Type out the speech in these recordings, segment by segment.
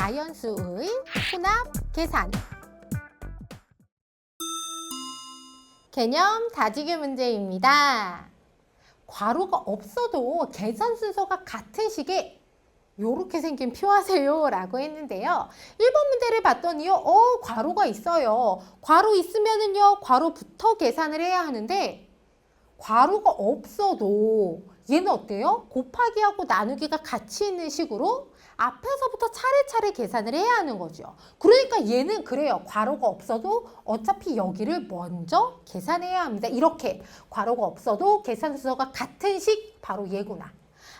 자연수의 혼합 계산. 개념 다지기 문제입니다. 괄호가 없어도 계산 순서가 같은 식의 요렇게 생긴 표하세요 라고 했는데요. 1번 문제를 봤더니요. 괄호가 있어요. 괄호 있으면은요. 괄호부터 계산을 해야 하는데 괄호가 없어도 얘는 어때요? 곱하기하고 나누기가 같이 있는 식으로 앞에서부터 차례차례 계산을 해야 하는 거죠. 그러니까 얘는 그래요. 괄호가 없어도 어차피 여기를 먼저 계산해야 합니다. 이렇게 괄호가 없어도 계산 순서가 같은 식 바로 얘구나.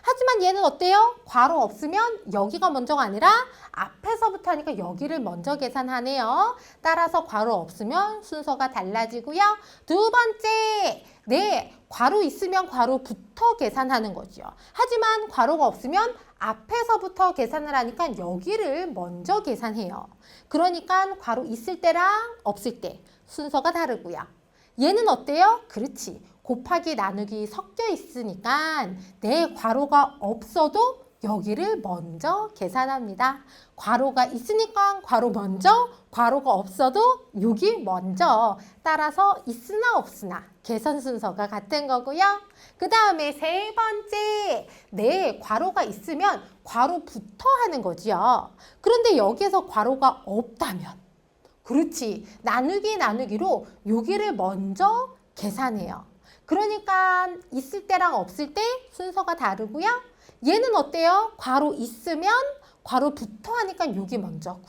하지만 얘는 어때요? 괄호 없으면 여기가 먼저가 아니라 앞에서부터 하니까 여기를 먼저 계산하네요. 따라서 괄호 없으면 순서가 달라지고요. 두 번째, 네, 괄호 있으면 괄호부터 계산하는 거죠. 하지만 괄호가 없으면 앞에서부터 계산을 하니까 여기를 먼저 계산해요. 그러니까 괄호 있을 때랑 없을 때 순서가 다르고요. 얘는 어때요? 그렇지. 곱하기 나누기 섞여 있으니까 내 괄호가 없어도 여기를 먼저 계산합니다. 괄호가 있으니까 괄호 먼저, 괄호가 없어도 여기 먼저. 따라서 있으나 없으나 계산 순서가 같은 거고요. 그 다음에 세 번째, 네, 괄호가 있으면 괄호부터 하는 거죠. 그런데 여기에서 괄호가 없다면 그렇지. 나누기로 여기를 먼저 계산해요. 그러니까 있을 때랑 없을 때 순서가 다르고요. 얘는 어때요? 괄호 있으면 괄호부터 하니까 여기 먼저고.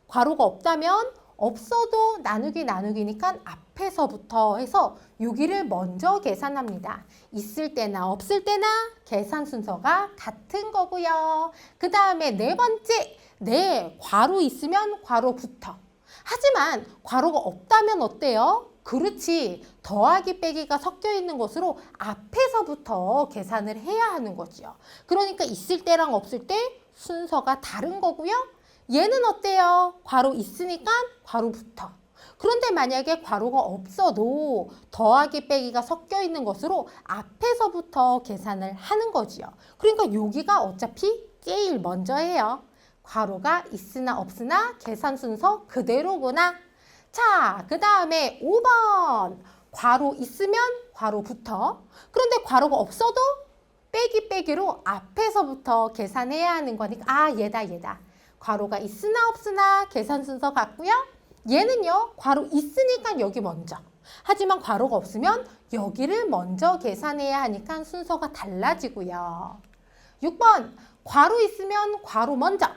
괄호가 없다면 없어도 나누기니까 앞에서부터 해서 여기를 먼저 계산합니다. 있을 때나 없을 때나 계산 순서가 같은 거고요. 그 다음에 네 번째, 네, 괄호 있으면 괄호부터. 하지만 괄호가 없다면 어때요? 그렇지. 더하기 빼기가 섞여 있는 것으로 앞에서부터 계산을 해야 하는 거죠. 그러니까 있을 때랑 없을 때 순서가 다른 거고요. 얘는 어때요? 괄호 있으니까 괄호부터. 그런데 만약에 괄호가 없어도 더하기 빼기가 섞여 있는 것으로 앞에서부터 계산을 하는 거지요. 그러니까 여기가 어차피 제일 먼저 해요. 괄호가 있으나 없으나 계산 순서 그대로구나. 자, 그 다음에 5번. 괄호 있으면 괄호부터. 그런데 괄호가 없어도 빼기로 앞에서부터 계산해야 하는 거니까 얘다. 괄호가 있으나 없으나 계산 순서 같고요. 얘는요. 괄호 있으니까 여기 먼저. 하지만 괄호가 없으면 여기를 먼저 계산해야 하니까 순서가 달라지고요. 6번. 괄호 있으면 괄호 먼저.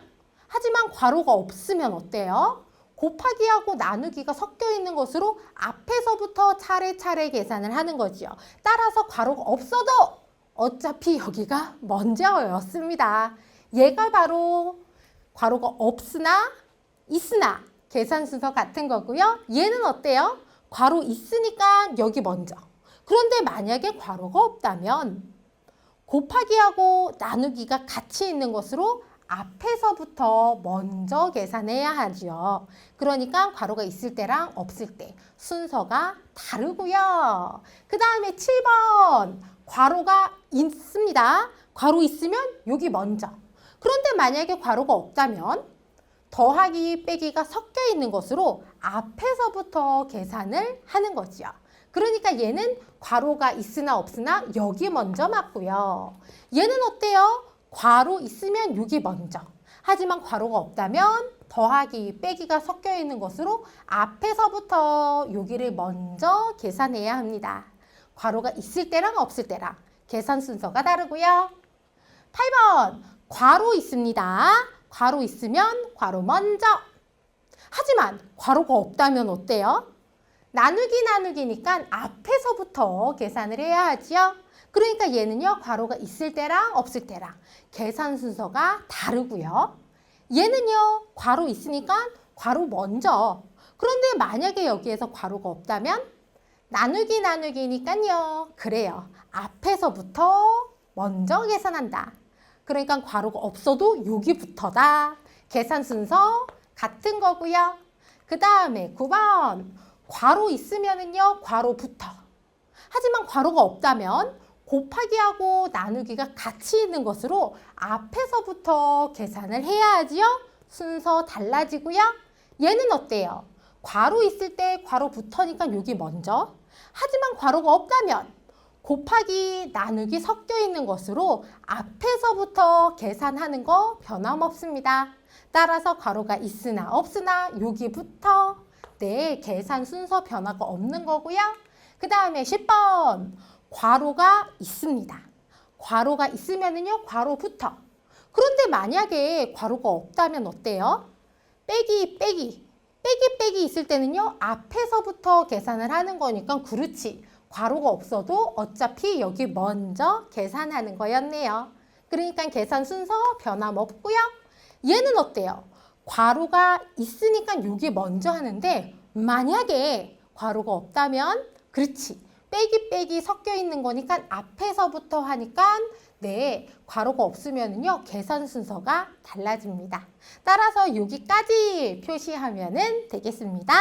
하지만 괄호가 없으면 어때요? 곱하기하고 나누기가 섞여 있는 것으로 앞에서부터 차례차례 계산을 하는 거죠. 따라서 괄호가 없어도 어차피 여기가 먼저였습니다. 얘가 바로 괄호가 없으나 있으나 계산 순서 같은 거고요. 얘는 어때요? 괄호 있으니까 여기 먼저. 그런데 만약에 괄호가 없다면 곱하기하고 나누기가 같이 있는 것으로 앞에서부터 먼저 계산해야 하죠. 그러니까 괄호가 있을 때랑 없을 때 순서가 다르고요. 그 다음에 7번. 괄호가 있습니다. 괄호 있으면 여기 먼저. 그런데 만약에 괄호가 없다면 더하기 빼기가 섞여 있는 것으로 앞에서부터 계산을 하는 거죠. 그러니까 얘는 괄호가 있으나 없으나 여기 먼저 맞고요. 얘는 어때요? 괄호 있으면 여기 먼저. 하지만 괄호가 없다면 더하기 빼기가 섞여 있는 것으로 앞에서부터 여기를 먼저 계산해야 합니다. 괄호가 있을 때랑 없을 때랑 계산 순서가 다르고요. 8번. 괄호 있습니다. 괄호 있으면 괄호 먼저. 하지만 괄호가 없다면 어때요? 나누기니까 앞에서부터 계산을 해야 하지요. 그러니까 얘는요. 괄호가 있을 때랑 없을 때랑 계산 순서가 다르고요. 얘는요. 괄호 있으니까 괄호 먼저. 그런데 만약에 여기에서 괄호가 없다면 나누기니까요. 그래요. 앞에서부터 먼저 계산한다. 그러니까 괄호가 없어도 여기부터다. 계산 순서 같은 거고요. 그 다음에 9번. 괄호 있으면은요. 괄호부터. 하지만 괄호가 없다면 곱하기하고 나누기가 같이 있는 것으로 앞에서부터 계산을 해야 하지요. 순서 달라지고요. 얘는 어때요? 괄호 있을 때 괄호 붙으니까 여기 먼저. 하지만 괄호가 없다면 곱하기, 나누기 섞여 있는 것으로 앞에서부터 계산하는 거 변함없습니다. 따라서 괄호가 있으나 없으나 여기부터 네, 계산 순서 변화가 없는 거고요. 그 다음에 10번 괄호가 있습니다. 괄호가 있으면은요, 괄호부터. 그런데 만약에 괄호가 없다면 어때요? 빼기, 빼기. 빼기, 빼기 있을 때는요, 앞에서부터 계산을 하는 거니까 그렇지. 괄호가 없어도 어차피 여기 먼저 계산하는 거였네요. 그러니까 계산 순서 변함없고요. 얘는 어때요? 괄호가 있으니까 여기 먼저 하는데 만약에 괄호가 없다면 그렇지. 빼기 빼기 섞여 있는 거니까 앞에서부터 하니까 네, 괄호가 없으면요 계산 순서가 달라집니다. 따라서 여기까지 표시하면 되겠습니다.